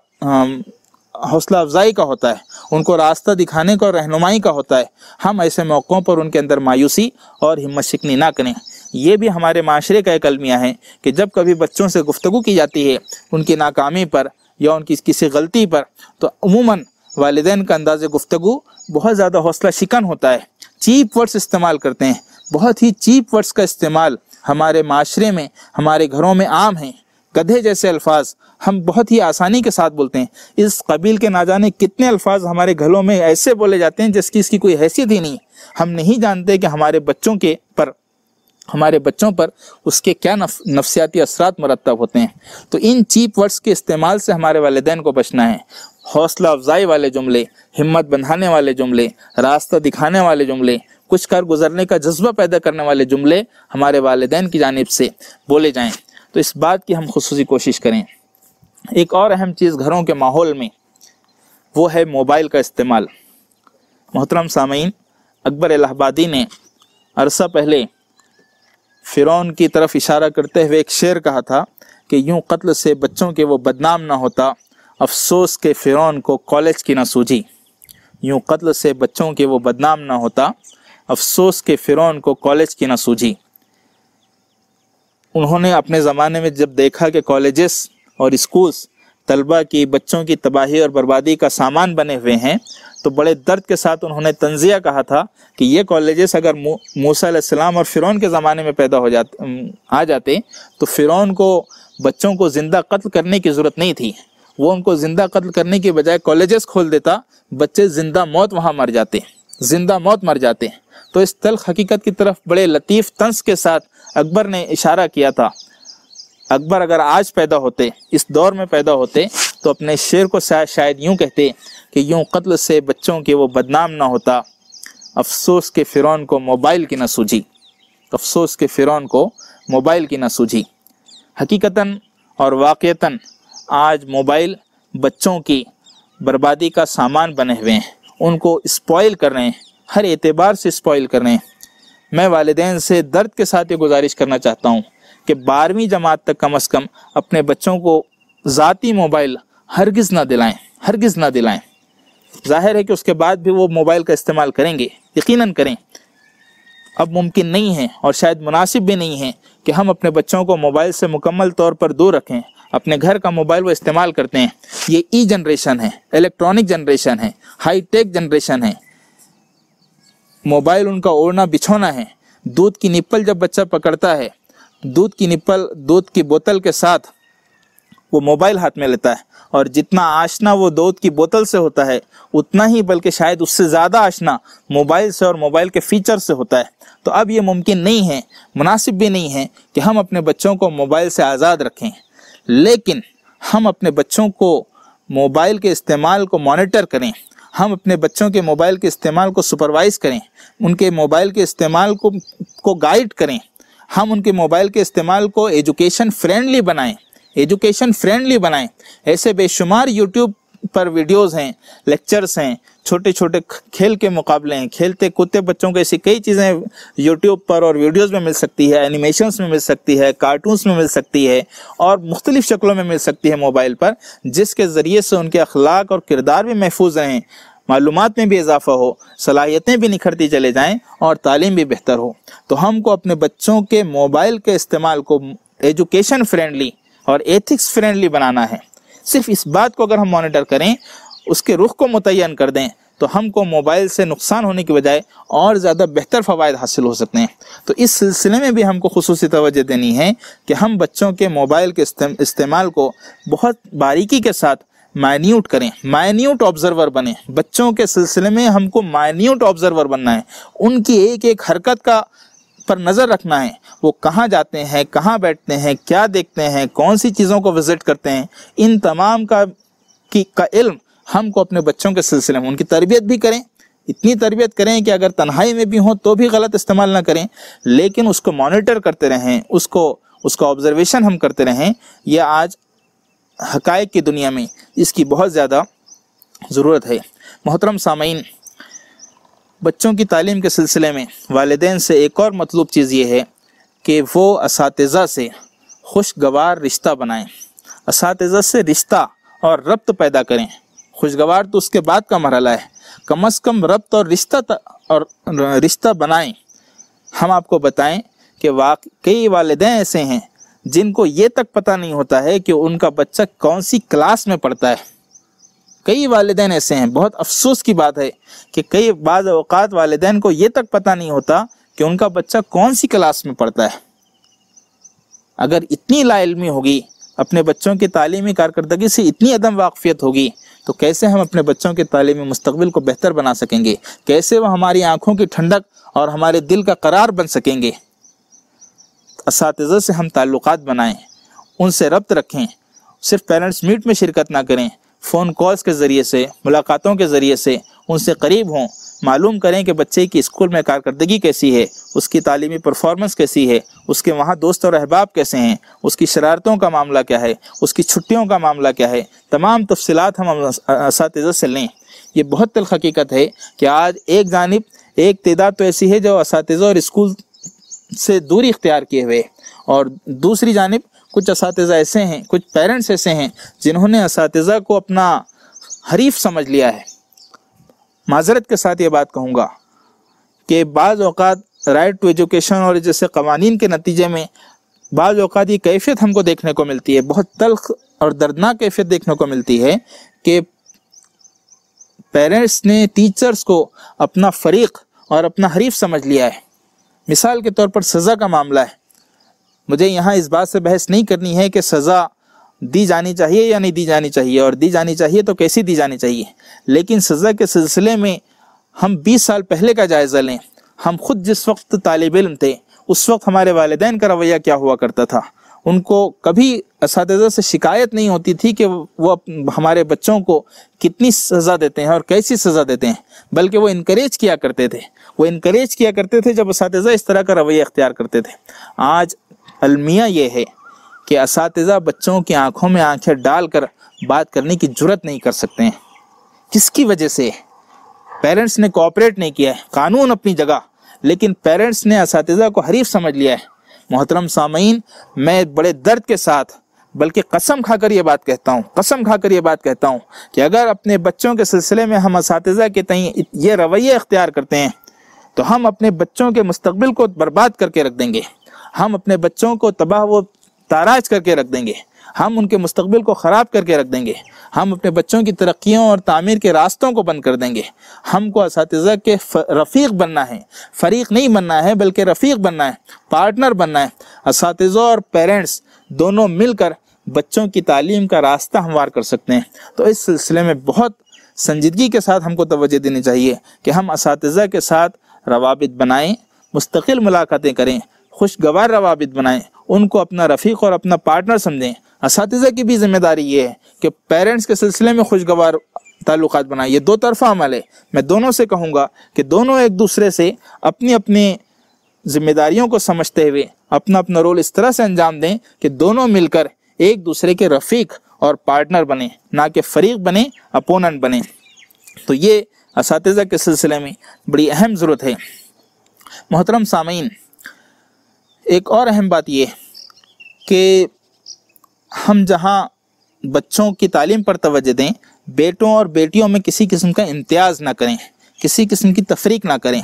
افزائی کا ہوتا ہے، ان کو راستہ دکھانے کا اور رہنمائی کا ہوتا ہے۔ ہم ایسے موقعوں پر ان کے اندر مایوسی اور ہمت شکنی نہ کریں۔ یہ بھی ہمارے معاشرے کا ایک المیہ ہے کہ جب کبھی بچوں سے گفتگو کی جاتی ہے ان کی ناکامی پر یا ان کی کسی غلطی پر، تو عموماً والدین کا انداز گفتگو بہت زیادہ حوصلہ شکن ہوتا ہے، چیپ ورڈز استعمال کرتے ہیں۔ بہت ہی چیپ ورڈز کا استعمال ہمارے معاشرے میں، ہمارے گھروں میں عام ہیں۔ گدھے جیسے الفاظ ہم بہت ہی آسانی کے ساتھ بولتے ہیں۔ اس قبیل کے نہ جانے کتنے الفاظ ہمارے گھروں میں ایسے بولے جاتے ہیں جس کی اس کی کوئی حیثیت ہی نہیں۔ ہم نہیں جانتے کہ ہمارے بچوں پر اس کے کیا نفسیاتی اثرات مرتب ہوتے ہیں۔ تو ان چیپ ورڈز کے استعمال سے ہمارے والدین کو بچنا ہے۔ حوصلہ افزائی والے جملے، ہمت بندھانے والے جملے، راستہ دکھانے والے جملے، کچھ کر گزرنے کا جذبہ پیدا کرنے والے جملے ہمارے والدین کی جانب سے بولے جائیں۔ تو اس بات کی ہم خصوصی کوشش کریں۔ ایک اور اہم چیز گھروں کے ماحول میں وہ ہے موبائل کا استعمال۔ محترم سامعین، اکبر الہ آبادی نے عرصہ پہلے فرعون کی طرف اشارہ کرتے ہوئے ایک شعر کہا تھا کہ یوں قتل سے بچوں کے وہ بدنام نہ ہوتا، افسوس کے فرعون کو کالج کی نہ سوجی۔ یوں قتل سے بچوں کے وہ بدنام نہ ہوتا، افسوس کے فرعون کو کالج کی نہ سوجی۔ انہوں نے اپنے زمانے میں جب دیکھا کہ کالجز اور اسکولز طلبہ کی بچوں کی تباہی اور بربادی کا سامان بنے ہوئے ہیں، تو بڑے درد کے ساتھ انہوں نے تنزیہ کہا تھا کہ یہ کالجز اگر موسیٰ علیہ السلام اور فرعون کے زمانے میں پیدا آ جاتے تو فرعون کو بچوں کو زندہ قتل کرنے کی ضرورت نہیں تھی، وہ ان کو زندہ قتل کرنے کی بجائے کالجز کھول دیتا، بچے زندہ موت وہاں مر جاتے، زندہ موت مر جاتے۔ تو اس تلخ حقیقت کی طرف بڑے لطیف طنز کے ساتھ اکبر نے اشارہ کیا تھا۔ اکبر اگر آج پیدا ہوتے، اس دور میں پیدا ہوتے، تو اپنے شعر کو شاید یوں کہتے کہ یوں قتل سے بچوں کے وہ بدنام نہ ہوتا، افسوس کے فرعون کو موبائل کی نہ سوجی، افسوس کے فرعون کو موبائل کی نہ سوجی۔ حقیقتاً اور واقعتاً آج موبائل بچوں کی بربادی کا سامان بنے ہوئے ہیں، ان کو اسپوائل کر رہے ہیں، ہر اعتبار سے اسپوائل کر رہے ہیں۔ میں والدین سے درد کے ساتھ یہ گزارش کرنا چاہتا ہوں کہ 12ویں جماعت تک کم از کم اپنے بچوں کو ذاتی موبائل ہرگز نہ دلائیں، ہرگز نہ دلائیں۔ ظاہر ہے کہ اس کے بعد بھی وہ موبائل کا استعمال کریں گے، یقیناً کریں۔ اب ممکن نہیں ہے اور شاید مناسب بھی نہیں ہے کہ ہم اپنے بچوں کو موبائل سے مکمل طور پر دور رکھیں۔ اپنے گھر کا موبائل وہ استعمال کرتے ہیں، یہ ای جنریشن ہے، الیکٹرانک جنریشن ہے، ہائی ٹیک جنریشن ہے۔ موبائل ان کا اوڑھنا بچھونا ہے۔ دودھ کی نپل جب بچہ پکڑتا ہے، دودھ کی بوتل کے ساتھ وہ موبائل ہاتھ میں لیتا ہے، اور جتنا آشنا وہ دودھ کی بوتل سے ہوتا ہے اتنا ہی بلکہ شاید اس سے زیادہ آشنا موبائل سے اور موبائل کے فیچر سے ہوتا ہے۔ تو اب یہ ممکن نہیں ہے، مناسب بھی نہیں ہے کہ ہم اپنے بچوں کو موبائل سے آزاد رکھیں، لیکن ہم اپنے بچوں کو موبائل کے استعمال کو مانیٹر کریں، ہم اپنے بچوں کے موبائل کے استعمال کو سپروائز کریں، ان کے موبائل کے استعمال کو گائیڈ کریں، ہم ان کے موبائل کے استعمال کو ایجوکیشن فرینڈلی بنائیں، ایجوکیشن فرینڈلی بنائیں۔ ایسے بے شمار یوٹیوب پر ویڈیوز ہیں، لیکچرز ہیں، چھوٹے چھوٹے کھیل کے مقابلے ہیں، کھیلتے کودتے بچوں کو ایسی کئی چیزیں یوٹیوب پر اور ویڈیوز میں مل سکتی ہے، اینیمیشنز میں مل سکتی ہے، کارٹونز میں مل سکتی ہے، اور مختلف شکلوں میں مل سکتی ہے موبائل پر، جس کے ذریعے سے ان کے اخلاق اور کردار بھی محفوظ رہیں، معلومات میں بھی اضافہ ہو، صلاحیتیں بھی نکھرتی چلے جائیں اور تعلیم بھی بہتر ہو۔ تو ہم کو اپنے بچوں کے موبائل کے استعمال کو ایجوکیشن فرینڈلی اور ایتھکس فرینڈلی بنانا ہے۔ صرف اس بات کو اگر ہم مانیٹر کریں، اس کے رخ کو متعین کر دیں، تو ہم کو موبائل سے نقصان ہونے کی بجائے اور زیادہ بہتر فوائد حاصل ہو سکتے ہیں۔ تو اس سلسلے میں بھی ہم کو خصوصی توجہ دینی ہے کہ ہم بچوں کے موبائل کے استعمال کو بہت باریکی کے ساتھ مائنیوٹ کریں، مائنیوٹ آبزرور بنیں۔ بچوں کے سلسلے میں ہم کو مائنیوٹ آبزرور بننا ہے، ان کی ایک ایک حرکت پر نظر رکھنا ہے، وہ کہاں جاتے ہیں، کہاں بیٹھتے ہیں، کیا دیکھتے ہیں، کون سی چیزوں کو وزٹ کرتے ہیں، ان تمام کا علم ہم کو اپنے بچوں کے سلسلے میں، ان کی تربیت بھی کریں، اتنی تربیت کریں کہ اگر تنہائی میں بھی ہوں تو بھی غلط استعمال نہ کریں، لیکن اس کو مانیٹر کرتے رہیں، اس کو آبزرویشن ہم کرتے رہیں۔ یہ آج حقائق کی دنیا میں اس کی بہت زیادہ ضرورت ہے۔ محترم سامعین، بچوں کی تعلیم کے سلسلے میں والدین سے ایک اور مطلوب چیز یہ ہے کہ وہ اساتذہ سے خوشگوار رشتہ بنائیں، اساتذہ سے رشتہ اور ربط پیدا کریں۔ خوشگوار تو اس کے بعد کا مرحلہ ہے، کم از کم ربط اور رشتہ بنائیں۔ ہم آپ کو بتائیں کہ کئی والدین ایسے ہیں جن کو یہ تک پتہ نہیں ہوتا ہے کہ ان کا بچہ کون سی کلاس میں پڑھتا ہے۔ کئی والدین ایسے ہیں، بہت افسوس کی بات ہے کہ بعض اوقات والدین کو یہ تک پتہ نہیں ہوتا کہ ان کا بچہ کون سی کلاس میں پڑھتا ہے۔ اگر اتنی لا علمی ہوگی، اپنے بچوں کی تعلیمی کارکردگی سے اتنی عدم واقفیت ہوگی، تو کیسے ہم اپنے بچوں کے تعلیمی مستقبل کو بہتر بنا سکیں گے؟ کیسے وہ ہماری آنکھوں کی ٹھنڈک اور ہمارے دل کا قرار بن سکیں گے؟ اساتذہ سے ہم تعلقات بنائیں، ان سے ربط رکھیں، صرف پیرنٹس میٹ میں شرکت نہ کریں، فون کالز کے ذریعے سے، ملاقاتوں کے ذریعے سے ان سے قریب ہوں، معلوم کریں کہ بچے کی اسکول میں کارکردگی کیسی ہے، اس کی تعلیمی پرفارمنس کیسی ہے، اس کے وہاں دوست اور احباب کیسے ہیں، اس کی شرارتوں کا معاملہ کیا ہے، اس کی چھٹیوں کا معاملہ کیا ہے، تمام تفصیلات ہم اساتذہ سے لیں۔ یہ بہت تلخ حقیقت ہے کہ آج ایک جانب ایک تعداد تو ایسی ہے جو اساتذہ اور اسکول سے دوری اختیار کیے ہوئے، اور دوسری جانب کچھ اساتذہ ایسے ہیں، کچھ پیرنٹس ایسے ہیں جنہوں نے اساتذہ کو اپنا حریف سمجھ لیا ہے۔ معذرت کے ساتھ یہ بات کہوں گا کہ بعض اوقات رائٹ ٹو ایجوکیشن اور جیسے قوانین کے نتیجے میں بعض اوقات یہ کیفیت ہم کو دیکھنے کو ملتی ہے، بہت تلخ اور دردناک کیفیت دیکھنے کو ملتی ہے کہ پیرنٹس نے ٹیچرز کو اپنا فریق اور اپنا حریف سمجھ لیا ہے۔ مثال کے طور پر سزا کا معاملہ ہے، مجھے یہاں اس بات سے بحث نہیں کرنی ہے کہ سزا دی جانی چاہیے یا نہیں دی جانی چاہیے، اور دی جانی چاہیے تو کیسی دی جانی چاہیے، لیکن سزا کے سلسلے میں ہم 20 سال پہلے کا جائزہ لیں۔ ہم خود جس وقت طالب علم تھے اس وقت ہمارے والدین کا رویہ کیا ہوا کرتا تھا۔ ان کو کبھی اساتذہ سے شکایت نہیں ہوتی تھی کہ وہ ہمارے بچوں کو کتنی سزا دیتے ہیں اور کیسی سزا دیتے ہیں، بلکہ وہ انکریج کیا کرتے تھے جب اساتذہ اس طرح کا رویہ اختیار کرتے تھے۔ آج المیہ یہ ہے کہ اساتذہ بچوں کی آنکھوں میں آنکھیں ڈال کر بات کرنے کی جرت نہیں کر سکتے ہیں۔ کس کی وجہ سے؟ پیرنٹس نے کوآپریٹ نہیں کیا ہے، قانون اپنی جگہ، لیکن پیرنٹس نے اساتذہ کو حریف سمجھ لیا ہے۔ محترم سامعین، میں بڑے درد کے ساتھ بلکہ قسم کھا کر یہ بات کہتا ہوں کہ اگر اپنے بچوں کے سلسلے میں ہم اساتذہ کے تئیں یہ رویہ اختیار کرتے ہیں تو ہم اپنے بچوں کے مستقبل کو برباد کر کے رکھ دیں گے، ہم اپنے بچوں کو تباہ و تاراج کر کے رکھ دیں گے، ہم ان کے مستقبل کو خراب کر کے رکھ دیں گے، ہم اپنے بچوں کی ترقیوں اور تعمیر کے راستوں کو بند کر دیں گے۔ ہم کو اساتذہ کے رفیق بننا ہے، فریق نہیں بننا ہے بلکہ رفیق بننا ہے، پارٹنر بننا ہے۔ اساتذہ اور پیرنٹس دونوں مل کر بچوں کی تعلیم کا راستہ ہموار کر سکتے ہیں۔ تو اس سلسلے میں بہت سنجیدگی کے ساتھ ہم کو توجہ دینی چاہیے کہ ہم اساتذہ کے ساتھ روابط بنائیں، مستقل ملاقاتیں کریں، خوشگوار روابط بنائیں، ان کو اپنا رفیق اور اپنا پارٹنر سمجھیں۔ اساتذہ کی بھی ذمہ داری یہ ہے کہ پیرنٹس کے سلسلے میں خوشگوار تعلقات بنائیں۔ یہ دو طرفہ عمل ہے۔ میں دونوں سے کہوں گا کہ دونوں ایک دوسرے سے اپنی اپنی ذمہ داریوں کو سمجھتے ہوئے اپنا اپنا رول اس طرح سے انجام دیں کہ دونوں مل کر ایک دوسرے کے رفیق اور پارٹنر بنیں، نہ کہ فریق بنیں، اپوننٹ بنیں۔ تو یہ اساتذہ کے سلسلے میں بڑی اہم ضرورت ہے۔ محترم سامعین، ایک اور اہم بات یہ کہ ہم جہاں بچوں کی تعلیم پر توجہ دیں، بیٹوں اور بیٹیوں میں کسی قسم کا امتیاز نہ کریں، کسی قسم کی تفریق نہ کریں۔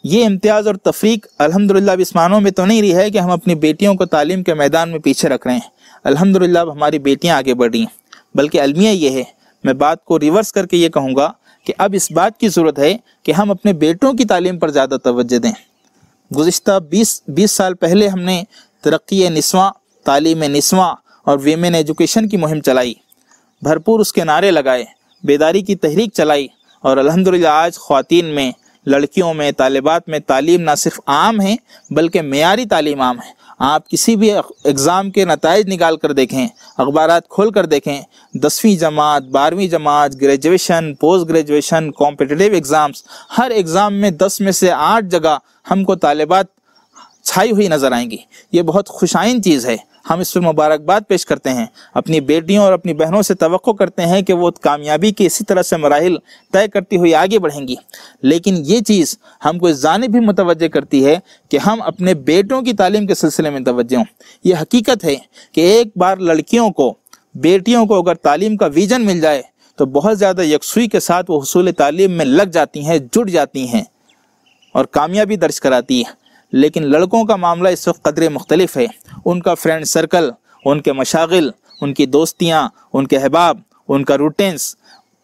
یہ امتیاز اور تفریق الحمدللہ اب اس معنوں میں تو نہیں رہی ہے کہ ہم اپنی بیٹیوں کو تعلیم کے میدان میں پیچھے رکھ رہے ہیں۔ الحمدللہ اب ہماری بیٹیاں آگے بڑھ رہی ہیں، بلکہ المیہ یہ ہے، میں بات کو ریورس کر کے یہ کہوں گا کہ اب اس بات کی ضرورت ہے کہ ہم اپنے بیٹوں کی تعلیم پر زیادہ توجہ دیں۔ گزشتہ 20 سال پہلے ہم نے ترقی نسواں، تعلیم نسواں اور ویمن ایجوکیشن کی مہم چلائی، بھرپور اس کے نعرے لگائے، بیداری کی تحریک چلائی، اور الحمدللہ آج خواتین میں، لڑکیوں میں، طالبات میں تعلیم نہ صرف عام ہے بلکہ معیاری تعلیم عام ہے۔ آپ کسی بھی اگزام کے نتائج نکال کر دیکھیں، اخبارات کھول کر دیکھیں، 10ویں جماعت، 12ویں جماعت، graduation, post graduation, competitive exams, ہر ایگزام میں 10 میں سے 8 جگہ ہم کو طالبات چھائی ہوئی نظر آئیں گی۔ یہ بہت خوشائن چیز ہے، ہم اس پر مبارکباد پیش کرتے ہیں، اپنی بیٹیوں اور اپنی بہنوں سے توقع کرتے ہیں کہ وہ کامیابی کے اسی طرح سے مراحل طے کرتی ہوئی آگے بڑھیں گی۔ لیکن یہ چیز ہم کو اس جانب بھی متوجہ کرتی ہے کہ ہم اپنے بیٹوں کی تعلیم کے سلسلے میں توجہ ہوں۔ یہ حقیقت ہے کہ ایک بار لڑکیوں کو، بیٹیوں کو اگر تعلیم کا ویژن مل جائے تو بہت زیادہ یکسوئی کے ساتھ وہ حصول تعلیم میں لگ جاتی ہیں، جڑ جاتی ہیں اور کامیابی درج کراتی ہے۔ لیکن لڑکوں کا معاملہ اس وقت قدرے مختلف ہے۔ ان کا فرینڈ سرکل، ان کے مشاغل، ان کی دوستیاں، ان کے احباب، ان کا روٹینس،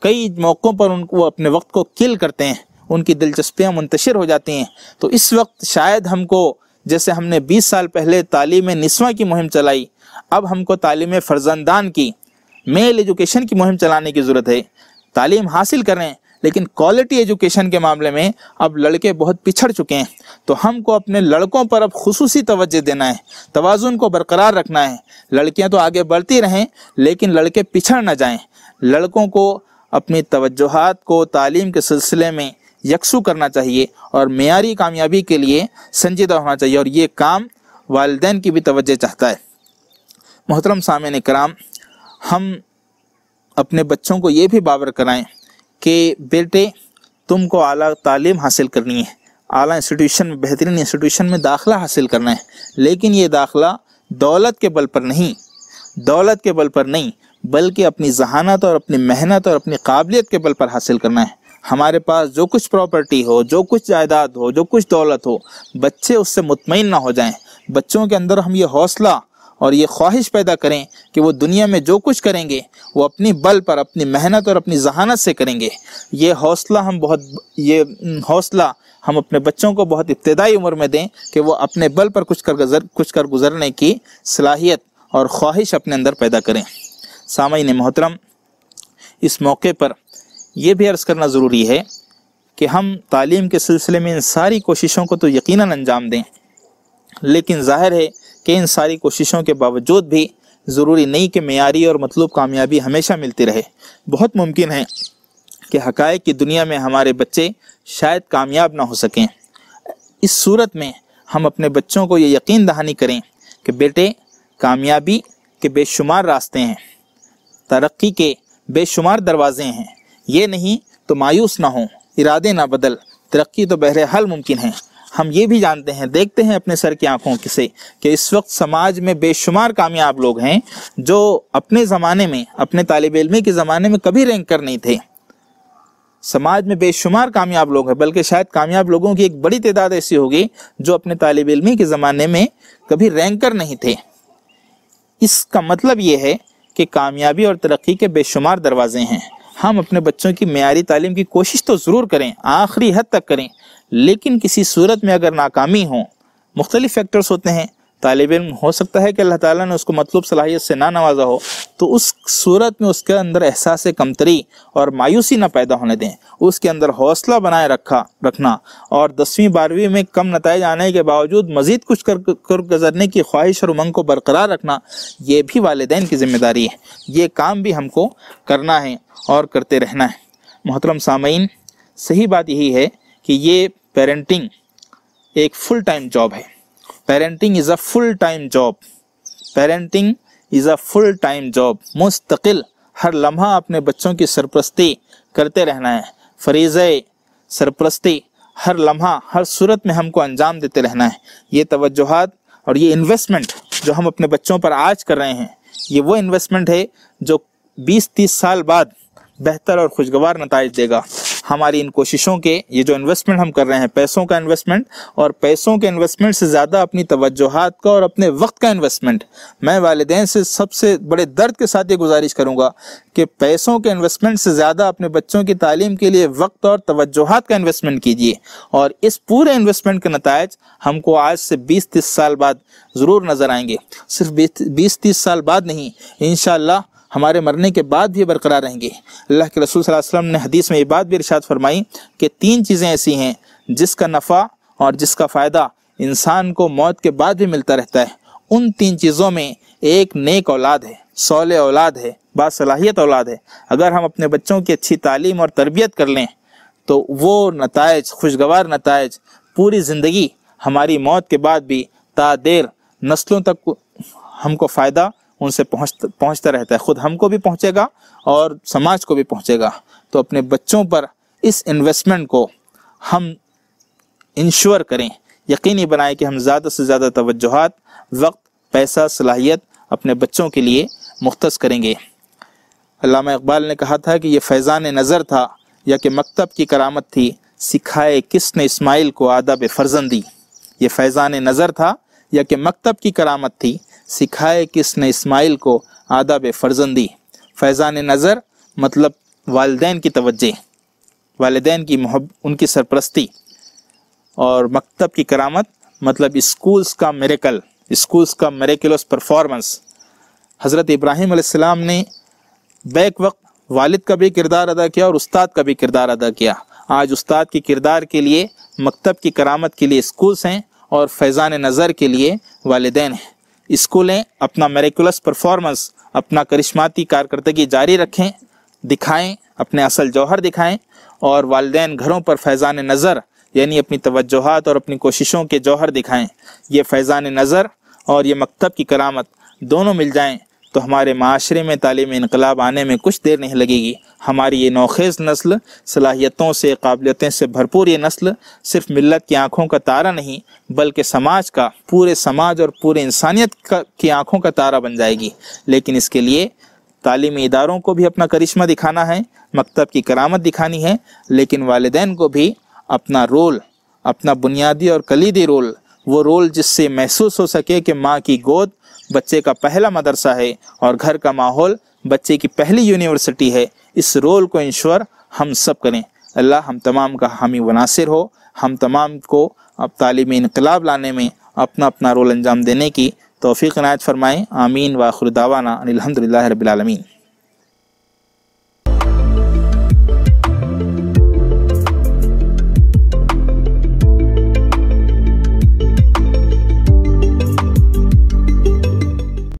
کئی موقعوں پر وہ اپنے وقت کو کل کرتے ہیں، ان کی دلچسپیاں منتشر ہو جاتی ہیں۔ تو اس وقت شاید ہم کو، جیسے ہم نے 20 سال پہلے تعلیم نسواں کی مہم چلائی، اب ہم کو تعلیم فرزندان کی، میل ایجوکیشن کی مہم چلانے کی ضرورت ہے۔ تعلیم حاصل کریں، لیکن کوالٹی ایجوکیشن کے معاملے میں اب لڑکے بہت پچھڑ چکے ہیں۔ تو ہم کو اپنے لڑکوں پر اب خصوصی توجہ دینا ہے، توازن کو برقرار رکھنا ہے۔ لڑکیاں تو آگے بڑھتی رہیں لیکن لڑکے پچھڑ نہ جائیں۔ لڑکوں کو اپنی توجہات کو تعلیم کے سلسلے میں یکسو کرنا چاہیے اور معیاری کامیابی کے لیے سنجیدہ ہونا چاہیے، اور یہ کام والدین کی بھی توجہ چاہتا ہے۔ محترم سامعین کرام، ہم اپنے بچوں کو یہ بھی باور کرائیں کہ بیٹے تم کو اعلیٰ تعلیم حاصل کرنی ہے، اعلیٰ انسٹیٹیوشن میں، بہترین انسٹیٹیوشن میں داخلہ حاصل کرنا ہے، لیکن یہ داخلہ دولت کے بل پر نہیں، بلکہ اپنی ذہانت اور اپنی محنت اور اپنی قابلیت کے بل پر حاصل کرنا ہے۔ ہمارے پاس جو کچھ پراپرٹی ہو، جو کچھ جائیداد ہو، جو کچھ دولت ہو، بچے اس سے مطمئن نہ ہو جائیں۔ بچوں کے اندر ہم یہ حوصلہ اور یہ خواہش پیدا کریں کہ وہ دنیا میں جو کچھ کریں گے وہ اپنی بل پر، اپنی محنت اور اپنی ذہانت سے کریں گے۔ یہ حوصلہ ہم اپنے بچوں کو بہت ابتدائی عمر میں دیں کہ وہ اپنے بل پر کچھ کر گزرنے کی صلاحیت اور خواہش اپنے اندر پیدا کریں۔ سامعین محترم، اس موقع پر یہ بھی عرض کرنا ضروری ہے کہ ہم تعلیم کے سلسلے میں ان ساری کوششوں کو تو یقیناً انجام دیں، لیکن ظاہر ہے کہ ان ساری کوششوں کے باوجود بھی ضروری نہیں کہ معیاری اور مطلوب کامیابی ہمیشہ ملتی رہے۔ بہت ممکن ہے کہ حقائق کی دنیا میں ہمارے بچے شاید کامیاب نہ ہو سکیں۔ اس صورت میں ہم اپنے بچوں کو یہ یقین دہانی کریں کہ بیٹے، کامیابی کے بے شمار راستے ہیں، ترقی کے بے شمار دروازے ہیں، یہ نہیں تو مایوس نہ ہوں، ارادے نہ بدل، ترقی تو بہرحال ممکن ہے۔ ہم یہ بھی جانتے ہیں، دیکھتے ہیں اپنے سر کی آنکھوں سے کہ اس وقت سماج میں بے شمار کامیاب لوگ ہیں جو اپنے زمانے میں، اپنے طالب علمی کے زمانے میں کبھی رینکر نہیں تھے۔ سماج میں بے شمار کامیاب لوگ ہیں، بلکہ شاید کامیاب لوگوں کی ایک بڑی تعداد ایسی ہوگی جو اپنے طالب علمی کے زمانے میں کبھی رینکر نہیں تھے۔ اس کا مطلب یہ ہے کہ کامیابی اور ترقی کے بے شمار دروازے ہیں۔ ہم اپنے بچوں کی معیاری تعلیم کی کوشش تو ضرور کریں، آخری حد تک کریں، لیکن کسی صورت میں اگر ناکامی ہو، مختلف فیکٹرز ہوتے ہیں، طالب علم ہو سکتا ہے کہ اللہ تعالیٰ نے اس کو مطلوب صلاحیت سے نہ نوازا ہو، تو اس صورت میں اس کے اندر احساس کمتری اور مایوسی نہ پیدا ہونے دیں، اس کے اندر حوصلہ بنائے رکھنا اور 10ویں 12ویں میں کم نتائج آنے کے باوجود مزید کچھ کر گزرنے کی خواہش اور امنگ کو برقرار رکھنا، یہ بھی والدین کی ذمہ داری ہے۔ یہ کام بھی ہم کو کرنا ہے اور کرتے رہنا ہے۔ محترم سامعین، صحیح بات یہی ہے کہ یہ پیرنٹنگ ایک فل ٹائم جاب ہے۔ Parenting is a full time job, parenting is a full time job. مستقل ہر لمحہ اپنے بچوں کی سرپرستی کرتے رہنا ہے، فریضہ سرپرستی ہر لمحہ ہر صورت میں ہم کو انجام دیتے رہنا ہے۔ یہ توجہات اور یہ انویسٹمنٹ جو ہم اپنے بچوں پر آج کر رہے ہیں، یہ وہ انویسٹمنٹ ہے جو 20-30 سال بعد بہتر اور خوشگوار نتائج دے گا۔ ہماری ان کوششوں کے یہ جو انویسٹمنٹ ہم کر رہے ہیں، پیسوں کا انویسٹمنٹ، اور پیسوں کے انویسٹمنٹ سے زیادہ اپنی توجہات کا اور اپنے وقت کا انویسٹمنٹ، میں والدین سے سب سے بڑے درد کے ساتھ یہ گزارش کروں گا کہ پیسوں کے انویسٹمنٹ سے زیادہ اپنے بچوں کی تعلیم کے لیے وقت اور توجہات کا انویسٹمنٹ کیجیے، اور اس پورے انویسٹمنٹ کے نتائج ہم کو آج سے 20-30 سال بعد ضرور نظر آئیں گے۔ صرف 20-30 سال بعد نہیں، انشاءاللہ ہمارے مرنے کے بعد بھی برقرار رہیں گے۔ اللہ کے رسول صلی اللہ علیہ وسلم نے حدیث میں یہ بات بھی ارشاد فرمائی کہ 3 چیزیں ایسی ہیں جس کا نفع اور جس کا فائدہ انسان کو موت کے بعد بھی ملتا رہتا ہے۔ ان 3 چیزوں میں ایک نیک اولاد ہے، صالح اولاد ہے، باصلاحیت اولاد ہے۔ اگر ہم اپنے بچوں کی اچھی تعلیم اور تربیت کر لیں تو وہ نتائج، خوشگوار نتائج پوری زندگی، ہماری موت کے بعد بھی تا دیر نسلوں تک ہم کو فائدہ ان سے پہنچتا رہتا ہے، خود ہم کو بھی پہنچے گا اور سماج کو بھی پہنچے گا۔ تو اپنے بچوں پر اس انویسٹمنٹ کو ہم انشور کریں، یقینی بنائیں کہ ہم زیادہ سے زیادہ توجہات، وقت، پیسہ، صلاحیت اپنے بچوں کے لیے مختص کریں گے۔ علامہ اقبال نے کہا تھا کہ یہ فیضان نظر تھا یا کہ مکتب کی کرامت تھی، سکھائے کس نے اسماعیل کو آداب فرزندی۔ یہ فیضان نظر تھا یا کہ مکتب کی کرامت تھی، سکھائے کس نے اسماعیل کو آداب فرزندی۔ فیضان نظر مطلب والدین کی توجہ، والدین کی محبت، ان کی سرپرستی، اور مکتب کی کرامت مطلب اسکولز کا میریکل، اسکولز کا میریکلوس پرفارمنس۔ حضرت ابراہیم علیہ السلام نے بیک وقت والد کا بھی کردار ادا کیا اور استاد کا بھی کردار ادا کیا۔ آج استاد کی کردار کے لیے، مکتب کی کرامت کے لیے اسکولز ہیں اور فیضان نظر کے لیے والدین ہیں۔ اسکولیں اپنا میریکولس پرفارمنس، اپنا کرشماتی کارکردگی جاری رکھیں، دکھائیں، اپنے اصل جوہر دکھائیں، اور والدین گھروں پر فیضان نظر یعنی اپنی توجہات اور اپنی کوششوں کے جوہر دکھائیں۔ یہ فیضان نظر اور یہ مکتب کی کرامت دونوں مل جائیں تو ہمارے معاشرے میں تعلیمی انقلاب آنے میں کچھ دیر نہیں لگے گی۔ ہماری یہ نوخیز نسل، صلاحیتوں سے، قابلیتیں سے بھرپور یہ نسل صرف ملت کی آنکھوں کا تارہ نہیں بلکہ سماج کا، پورے سماج اور پورے انسانیت کی آنکھوں کا تارہ بن جائے گی۔ لیکن اس کے لیے تعلیمی اداروں کو بھی اپنا کرشمہ دکھانا ہے، مکتب کی کرامت دکھانی ہے، لیکن والدین کو بھی اپنا رول، اپنا بنیادی اور کلیدی رول، وہ رول جس سے محسوس ہو سکے کہ ماں کی گود بچے کا پہلا مدرسہ ہے اور گھر کا ماحول بچے کی پہلی یونیورسٹی ہے، اس رول کو انشور ہم سب کریں۔ اللہ ہم تمام کا حامی و ناصر ہو، ہم تمام کو اب تعلیمی انقلاب لانے میں اپنا اپنا رول انجام دینے کی توفیق عنایت فرمائیں۔ آمین۔ وآخر دعوانا ان الحمد للہ رب العالمین۔